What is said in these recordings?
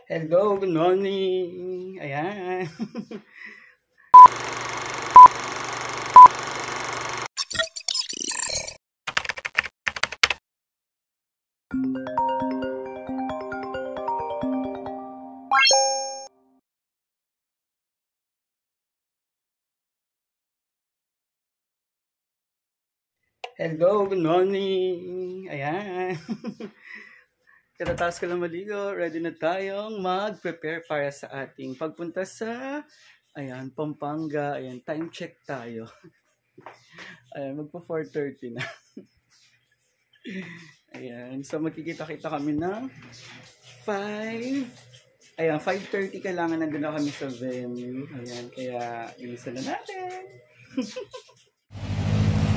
Hello, good morning. Ayan. Hello, good morning. Ayan. Katatapos ko lang maligo. Ready na tayong mag-prepare para sa ating pagpunta sa Pampanga. Ayan, time check tayo. Ayan, magpo 4:30 na. Ayan, so magkikita-kita kami ng 5:30 kailangan nandun na kami sa venue. Ayan, kaya bilisan na natin.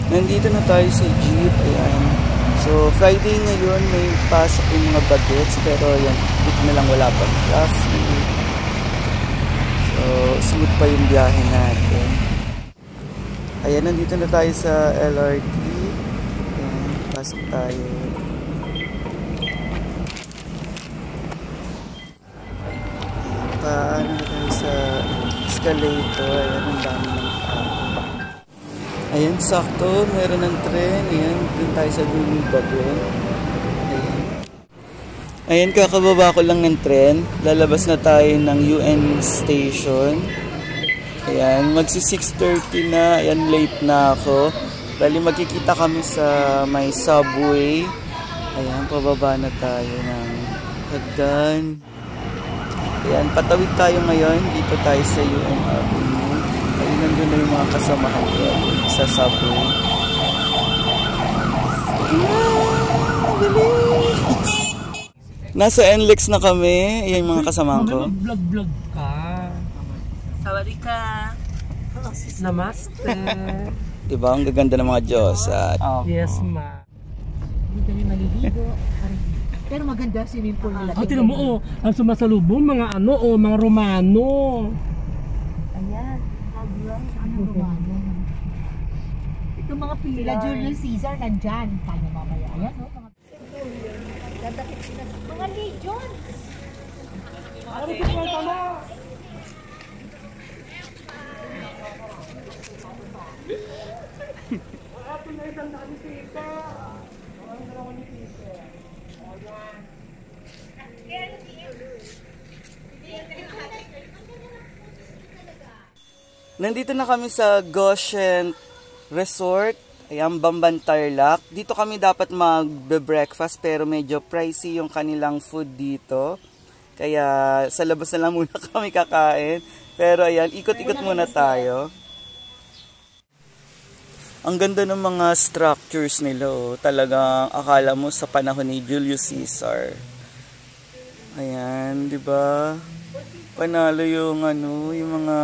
Nandito na tayo sa jeep. Ayan. So, Friday ngayon may pasok yung mga bagets. Pero yan, dito na lang wala pang traffic. So, smooth pa yung biyahe natin. Ayan, nandito na tayo sa LRT. Ayan, pasok tayo. Paano na tayo sa escalator. Ayan, ang dami ng tao. Ayan, sakto. Meron ng tren. Ayan, dun tayo sa dulo bagon. Ayan. Ayan, kakababa ko lang ng tren. Lalabas na tayo ng UN station. Ayan, magsi 6:30 na. Ayan, late na ako. Bali, magkikita kami sa may subway. Ayan, pababa na tayo ng hagdan. Ayan, patawid tayo ngayon. Dito tayo sa UN Avenue. Ayun, nandun na yung mga kasamahan ko sa subway. Nasa NLEX na kami. Ayan yung mga kasamahan ko. Vlog-vlog ka. Sawadika. Namaste. Diba? Ang gaganda ng mga Diyos. Yes, ma. Hindi kami maliligo. Pero maganda swimming pool nila. Tinan mo, ang sumasalubong, mga mga Romano. Ayan. Ano Romano? Ito mga pila. Sila Julius Caesar nandyan. Kanya mamaya. Ayan, no? Dadakit sila. Mga legion. Ano ito pa tama? Ito na isang dami sita. Ang dalawa ni Tita. Nandito na kami sa Goshen Resort. Ayan, Bamban Tarlac. Dito kami dapat mag-breakfast pero medyo pricey yung kanilang food dito. Kaya sa labas na lang muna kami kakain. Pero ayan, ikot-ikot muna tayo. Ang ganda ng mga structures nila. Oh. Talagang akala mo sa panahon ni Julius Caesar. Ayan, 'di ba? Panalo yung yung mga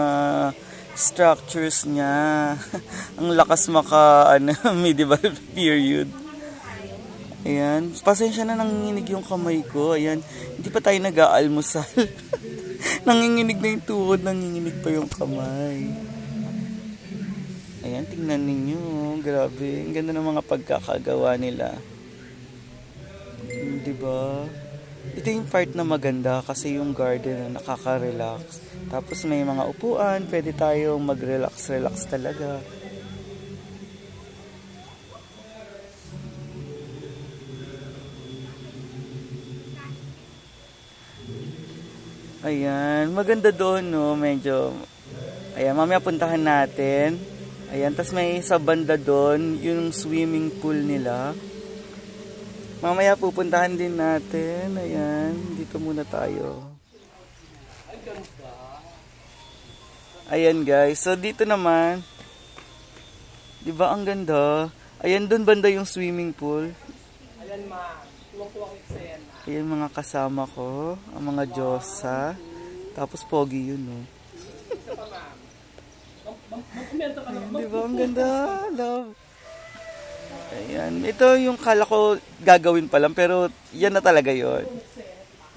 structures niya. Ang lakas medieval period. Ayan, pasensya na, nanginginig yung kamay ko. Ayan, hindi pa tayo nag-aalmusal. Nanginginig na yung tuhod, nanginginig pa yung kamay. Ayan, tingnan ninyo. Grabe, ang ganda ng mga pagkakagawa nila. Diba? Ito yung part na maganda kasi yung garden na nakaka-relax. Tapos may mga upuan, pwede tayong mag-relax talaga. Ayan, maganda doon, no? Medyo, ayan, mamaya puntahan natin. Ayan, tas may sa banda doon, yung swimming pool nila. Mamaya pupuntahan din natin. Ayan, dito muna tayo. Ayan guys, so dito naman, diba ang ganda? Ayan, doon banda yung swimming pool. Ayan, ma. Tuwang-tuwang eksena. Ayan mga kasama ko, ang mga Diyosa. Tapos pogi yun, no? Ayan, diba ang ganda? Love. Ayan, ito yung kala ko gagawin pa lang, pero yan na talaga yon.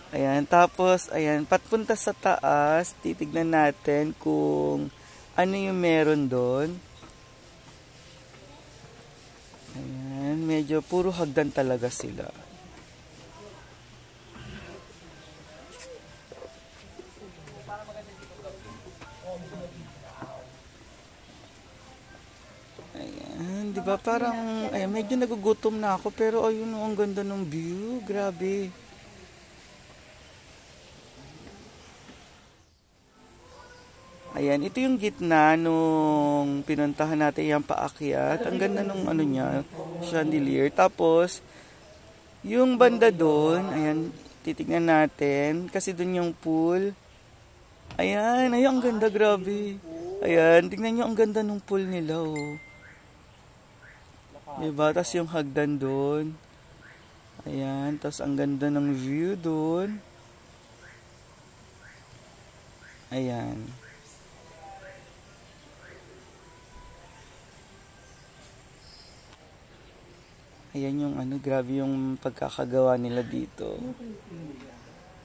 Ayan, tapos, ayan, patpunta sa taas, titignan natin kung ano yung meron doon. Ayan, medyo puro hagdan talaga sila. di ba? Parang, ay, medyo nagugutom na ako, pero ayun, ang ganda ng view. Grabe. Ayan, ito yung gitna nung pinuntahan natin yung paakyat. Ang ganda nung ano niya, chandelier. Tapos, yung banda doon, ayan, titignan natin. Kasi doon yung pool. Ayan, ay, ang ganda, grabe. Ayan, tignan nyo, ang ganda nung pool nila, oh. Diba? Tapos yung hagdan doon. Ayan, tapos ang ganda ng view doon. Ayan. Ayan yung ano, grabe yung pagkakagawa nila dito.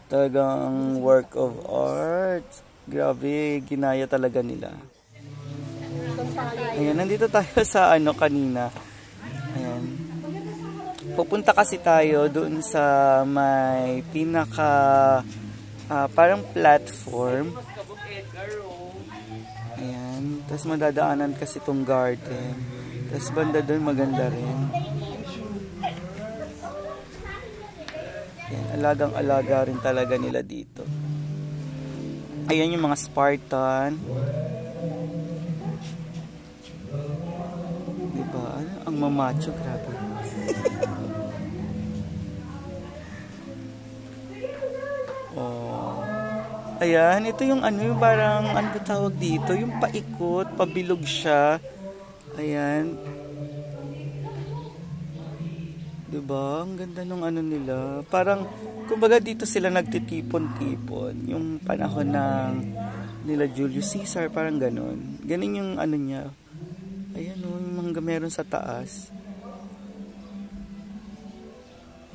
Talagang work of art. Grabe, ginaya talaga nila. Ayan, nandito tayo sa ano kanina. Ayan. Pupunta kasi tayo doon sa may pinaka parang platform. Ayan. Tapos madadaanan kasi itong garden. Tapos banda doon maganda rin. Ayan, alagang-alaga rin talaga nila dito. Ayan yung mga Spartan. Diba? Ang mamacho, grabe. Oh. Ayan, ito yung ano, yung parang, ano ba tawag dito? Yung paikot, pabilog siya. Ayan. Diba? Ang ganda nung ano nila. Parang, kumbaga dito sila nagtitipon-tipon. Yung panahon ng nila Julius Caesar, parang ganon. Ganon yung ano niya. Ayan o, yung mga meron sa taas.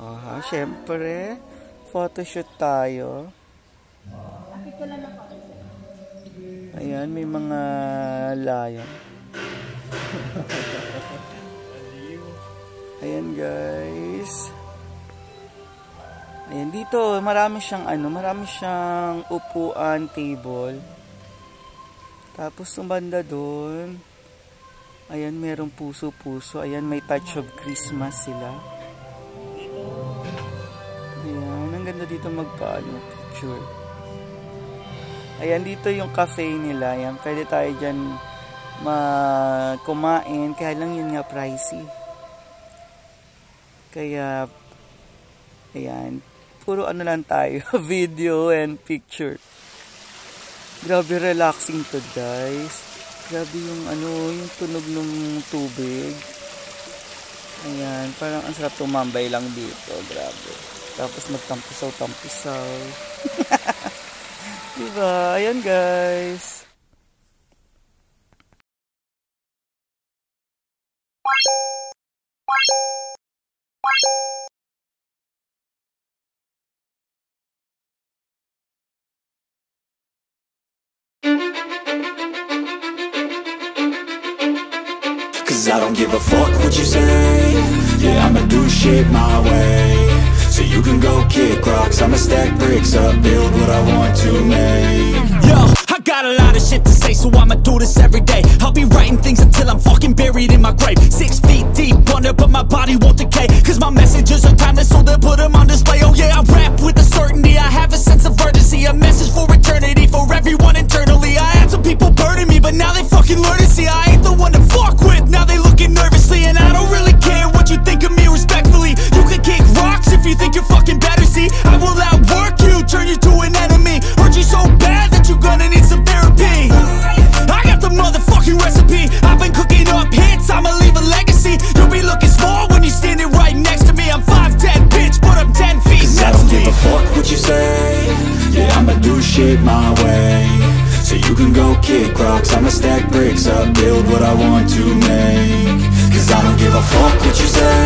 Aha, syempre, photoshoot tayo. Ayan, may mga lion. Ayan guys. Ayan dito, marami siyang ano, marami siyang upuan, table. Tapos sumanda doon. Ayan, merong puso-puso. Ayan, may touch of Christmas sila. Ayan, ang ganda dito magpaano, picture. Ayan, dito yung cafe nila. Ayan, pwede tayo dyan kumain. Kaya lang yun nga, pricey. Kaya, ayan, puro ano lang tayo, video and picture. Grabe relaxing to guys. Grabe yung ano, yung tunog ng tubig. Ayan, parang ang sarap tumambay lang dito, grabe. Tapos magtampisaw-tampisaw. Diba? Ayan guys. Cause I don't give a fuck what you say. Yeah, I'ma do shit my way. So you can go kick rocks, I'ma stack bricks up, build what I want to make. Yo, I got a lot of shit to say, so I'ma do this every day. I'll be writing things until I'm fucking buried in my grave. 6 feet deep under, but my body won't decay. Cause my messages are timeless, so they'll put them on display. Oh yeah, I rap with a certainty, I have a sense of urgency. A message for eternity, for everyone internally. I had some people burning me, but now they fucking learn to see I ain't the one to fuck with. Now they looking nervously, and I don't really care what you think of me respectfully. You can kick rocks if you think you're fucking better, see I will outwork you, turn you to an enemy. Hurt you so bad that you're gonna need some therapy. I got the motherfucking recipe, I've been cooking up hits, I'ma leave a legacy. You'll be looking small when you're standing right next to me. I'm 5'10", bitch, but I'm 10 feet. Cause I don't give a fuck what you say. Yeah, I'ma do shit my way. So you can go kick rocks, I'ma stack bricks up, build what I want to make. Cause I don't give a fuck what you say.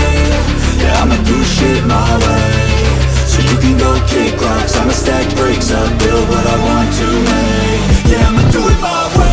Yeah, I'ma do shit my way. So you can go kick rocks, I'ma stack bricks up, build what I want to make. Yeah, I'ma do it my way.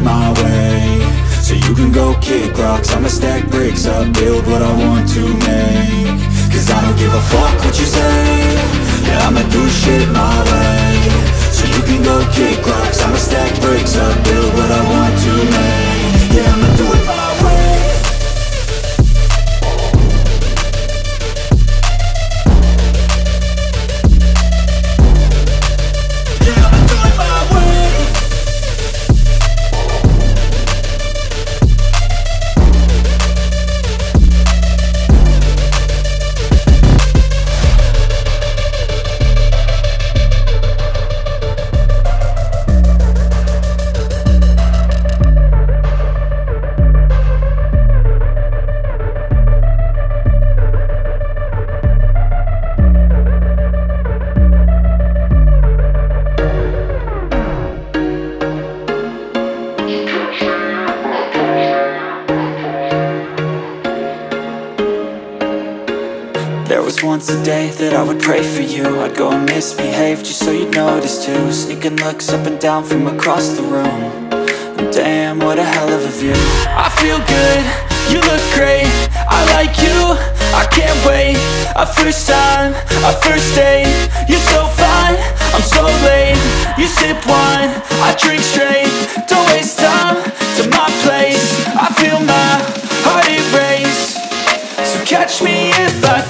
my way. So you can go kick rocks, I'ma stack bricks up, build what I want to make. Cause I don't give a fuck what you say, yeah, I'ma do shit my way. So you can go kick rocks, I'ma stack bricks up, build what I want to make. Yeah, I'ma do it my way. Yeah, I'ma do it my way. There was once a day that I would pray for you. I'd go and misbehave just so you'd notice too. Sneaking looks up and down from across the room. And damn, what a hell of a view. I feel good, you look great, I like you, I can't wait. A first time, a first date, you're so fine, I'm so late. You sip wine, I drink straight. Don't waste time to my place. I feel my heart erase. So catch me if I